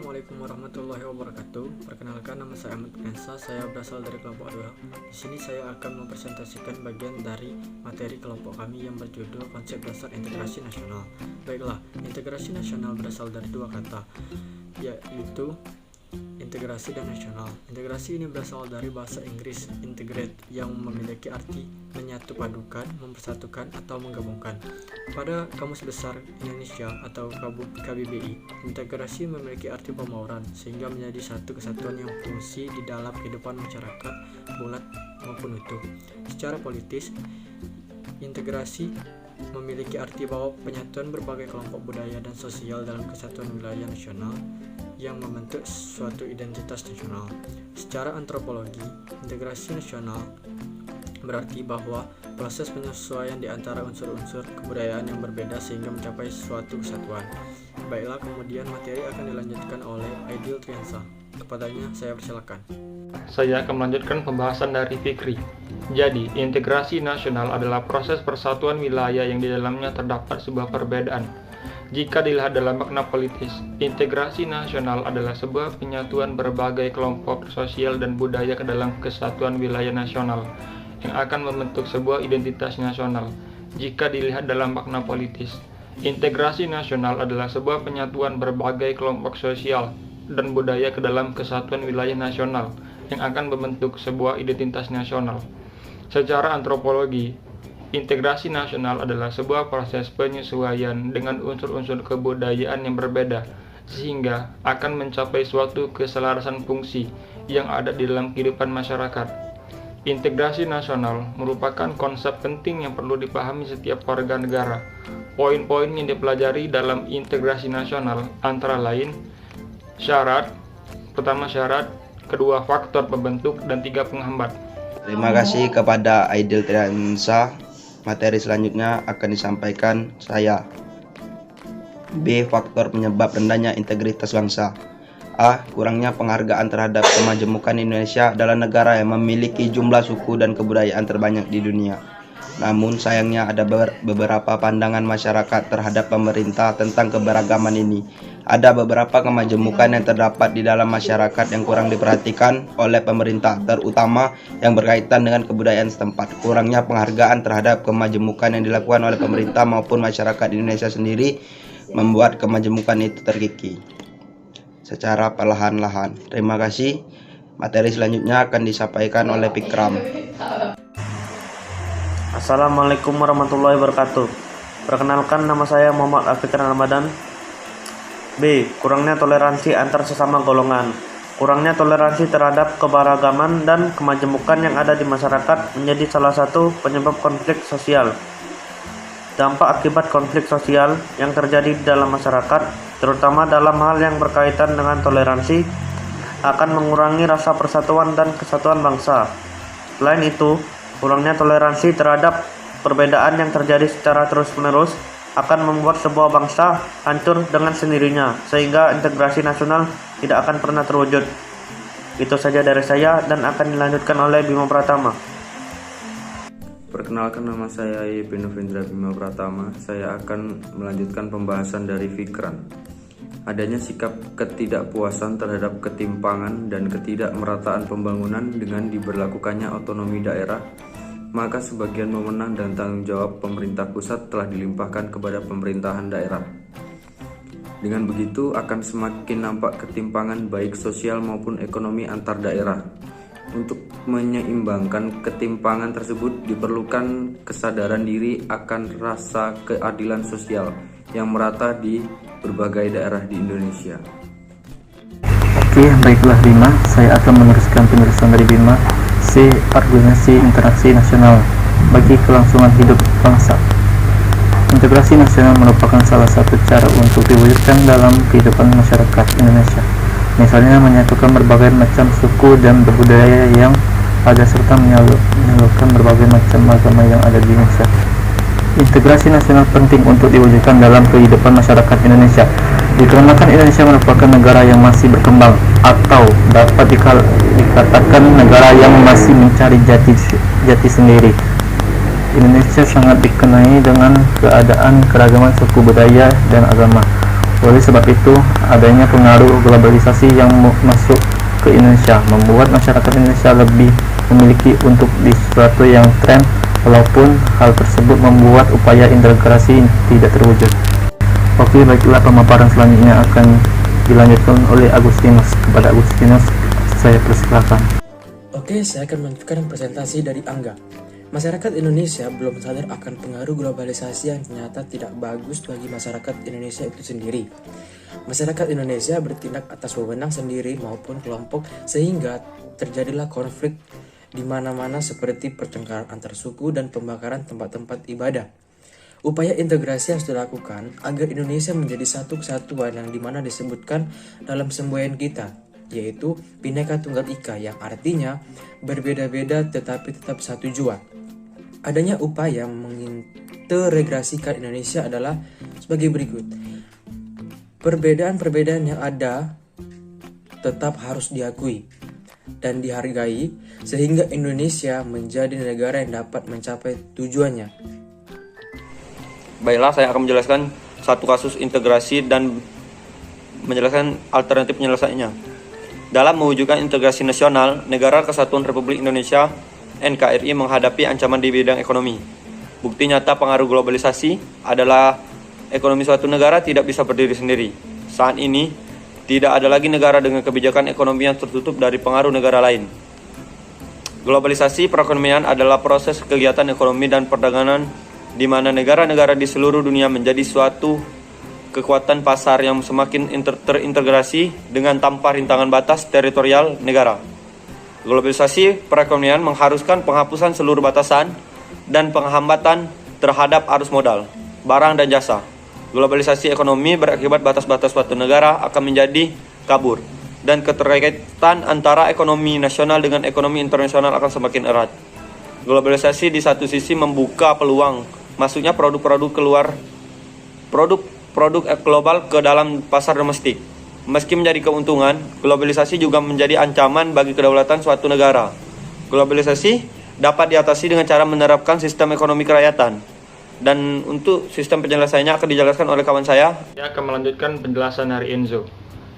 Assalamualaikum warahmatullahi wabarakatuh. Perkenalkan, nama saya Ahmad Pensa. Saya berasal dari kelompok 2. Di sini saya akan mempresentasikan bagian dari materi kelompok kami yang berjudul Konsep Dasar Integrasi Nasional. Baiklah, integrasi nasional berasal dari dua kata, yaitu integrasi dan nasional. Integrasi ini berasal dari bahasa Inggris integrate yang memiliki arti menyatu padukan, mempersatukan, atau menggabungkan. Pada Kamus Besar Indonesia atau KBBI, integrasi memiliki arti pemauran sehingga menjadi satu kesatuan yang fungsi di dalam kehidupan masyarakat bulat maupun utuh. Secara politis, integrasi memiliki arti bahwa penyatuan berbagai kelompok budaya dan sosial dalam kesatuan wilayah nasional yang membentuk suatu identitas nasional. Secara antropologi, integrasi nasional berarti bahwa proses penyesuaian di antara unsur-unsur kebudayaan yang berbeda sehingga mencapai suatu kesatuan. Baiklah, kemudian materi akan dilanjutkan oleh Aidil Triansa. Kepadanya saya persilakan. Saya akan melanjutkan pembahasan dari Fikri. Jadi, integrasi nasional adalah proses persatuan wilayah yang di dalamnya terdapat sebuah perbedaan. Jika dilihat dalam makna politis, integrasi nasional adalah sebuah penyatuan berbagai kelompok sosial dan budaya ke dalam kesatuan wilayah nasional yang akan membentuk sebuah identitas nasional. Jika dilihat dalam makna politis, integrasi nasional adalah sebuah penyatuan berbagai kelompok sosial dan budaya ke dalam kesatuan wilayah nasional yang akan membentuk sebuah identitas nasional. Secara antropologi, integrasi nasional adalah sebuah proses penyesuaian dengan unsur-unsur kebudayaan yang berbeda, sehingga akan mencapai suatu keselarasan fungsi yang ada di dalam kehidupan masyarakat. Integrasi nasional merupakan konsep penting yang perlu dipahami setiap warga negara. Poin-poin yang dipelajari dalam integrasi nasional antara lain syarat, pertama syarat, kedua faktor pembentuk, dan tiga penghambat. Terima kasih kepada Aidil Triansa. Materi selanjutnya akan disampaikan saya. B. Faktor penyebab rendahnya integritas bangsa. A. Kurangnya penghargaan terhadap kemajemukan Indonesia adalah negara yang memiliki jumlah suku dan kebudayaan terbanyak di dunia. Namun sayangnya ada beberapa pandangan masyarakat terhadap pemerintah tentang keberagaman ini. Ada beberapa kemajemukan yang terdapat di dalam masyarakat yang kurang diperhatikan oleh pemerintah, terutama yang berkaitan dengan kebudayaan setempat. Kurangnya penghargaan terhadap kemajemukan yang dilakukan oleh pemerintah maupun masyarakat Indonesia sendiri membuat kemajemukan itu terkikis secara perlahan-lahan. Terima kasih. Materi selanjutnya akan disampaikan oleh Pikram. Assalamualaikum warahmatullahi wabarakatuh. Perkenalkan, nama saya Muhammad Afikran Ramadan. B. Kurangnya toleransi antar sesama golongan. Kurangnya toleransi terhadap keberagaman dan kemajemukan yang ada di masyarakat menjadi salah satu penyebab konflik sosial. Dampak akibat konflik sosial yang terjadi di dalam masyarakat, terutama dalam hal yang berkaitan dengan toleransi, akan mengurangi rasa persatuan dan kesatuan bangsa. Selain itu, kurangnya toleransi terhadap perbedaan yang terjadi secara terus-menerus akan membuat sebuah bangsa hancur dengan sendirinya, sehingga integrasi nasional tidak akan pernah terwujud. Itu saja dari saya dan akan dilanjutkan oleh Bima Pratama. Perkenalkan, nama saya Yepin Novendra Bima Pratama. Saya akan melanjutkan pembahasan dari Fikran. Adanya sikap ketidakpuasan terhadap ketimpangan dan ketidakmerataan pembangunan dengan diberlakukannya otonomi daerah, maka sebagian wewenang dan tanggung jawab pemerintah pusat telah dilimpahkan kepada pemerintahan daerah. Dengan begitu akan semakin nampak ketimpangan baik sosial maupun ekonomi antar daerah. Untuk menyeimbangkan ketimpangan tersebut diperlukan kesadaran diri akan rasa keadilan sosial yang merata di berbagai daerah di Indonesia. Oke, baiklah Bima, saya akan meneruskan penjelasan dari Bima. C. Organisasi interaksi nasional bagi kelangsungan hidup bangsa. Integrasi nasional merupakan salah satu cara untuk diwujudkan dalam kehidupan masyarakat Indonesia. Misalnya menyatukan berbagai macam suku dan budaya yang ada serta menyalurkan berbagai macam agama yang ada di Indonesia. Integrasi nasional penting untuk diwujudkan dalam kehidupan masyarakat Indonesia dikarenakan Indonesia merupakan negara yang masih berkembang atau dapat dikatakan negara yang masih mencari jati sendiri. Indonesia sangat dikenai dengan keadaan keragaman suku budaya dan agama. Oleh sebab itu, adanya pengaruh globalisasi yang masuk ke Indonesia membuat masyarakat Indonesia lebih memiliki untuk di sesuatu yang tren, walaupun hal tersebut membuat upaya integrasi tidak terwujud. Oke, baiklah, pemaparan selanjutnya akan dilanjutkan oleh Agustinus. Kepada Agustinus, saya persilakan. Oke, saya akan melanjutkan presentasi dari Angga. Masyarakat Indonesia belum sadar akan pengaruh globalisasi yang ternyata tidak bagus bagi masyarakat Indonesia itu sendiri. Masyarakat Indonesia bertindak atas wewenang sendiri maupun kelompok sehingga terjadilah konflik di mana-mana seperti pertengkaran antar suku dan pembakaran tempat-tempat ibadah. Upaya integrasi harus dilakukan agar Indonesia menjadi satu kesatuan yang dimana disebutkan dalam semboyan kita, yaitu Bhinneka Tunggal Ika, yang artinya berbeda-beda tetapi tetap satu jua. Adanya upaya mengintegrasikan Indonesia adalah sebagai berikut. Perbedaan-perbedaan yang ada tetap harus diakui dan dihargai sehingga Indonesia menjadi negara yang dapat mencapai tujuannya. Baiklah, saya akan menjelaskan satu kasus integrasi dan menjelaskan alternatif penyelesaiannya. Dalam mewujudkan integrasi nasional, Negara Kesatuan Republik Indonesia NKRI menghadapi ancaman di bidang ekonomi. Bukti nyata pengaruh globalisasi adalah ekonomi suatu negara tidak bisa berdiri sendiri. Saat ini, tidak ada lagi negara dengan kebijakan ekonomi yang tertutup dari pengaruh negara lain. Globalisasi perekonomian adalah proses kegiatan ekonomi dan perdagangan di mana negara-negara di seluruh dunia menjadi suatu kekuatan pasar yang semakin terintegrasi dengan tanpa rintangan batas teritorial negara. Globalisasi perekonomian mengharuskan penghapusan seluruh batasan dan penghambatan terhadap arus modal, barang dan jasa. Globalisasi ekonomi berakibat batas-batas suatu negara akan menjadi kabur dan keterkaitan antara ekonomi nasional dengan ekonomi internasional akan semakin erat. Globalisasi di satu sisi membuka peluang masuknya produk global ke dalam pasar domestik. Meski menjadi keuntungan, globalisasi juga menjadi ancaman bagi kedaulatan suatu negara. Globalisasi dapat diatasi dengan cara menerapkan sistem ekonomi kerakyatan. Dan untuk sistem penyelesaiannya akan dijelaskan oleh kawan saya. Saya akan melanjutkan penjelasan dari Enzo.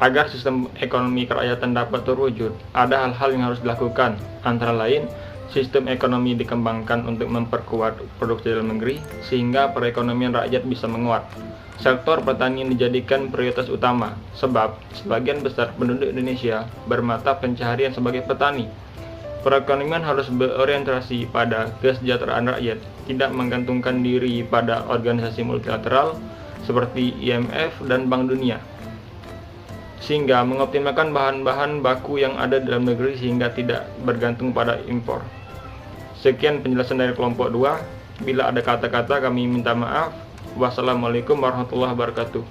Agar sistem ekonomi kerakyatan dapat terwujud, ada hal-hal yang harus dilakukan. Antara lain, sistem ekonomi dikembangkan untuk memperkuat produksi dalam negeri, sehingga perekonomian rakyat bisa menguat. Sektor pertanian dijadikan prioritas utama, sebab sebagian besar penduduk Indonesia bermata pencaharian sebagai petani. Perekonomian harus berorientasi pada kesejahteraan rakyat, tidak menggantungkan diri pada organisasi multilateral seperti IMF dan Bank Dunia, sehingga mengoptimalkan bahan-bahan baku yang ada dalam negeri sehingga tidak bergantung pada impor. Sekian penjelasan dari kelompok 2. Bila ada kata-kata kami minta maaf. Wassalamualaikum warahmatullahi wabarakatuh.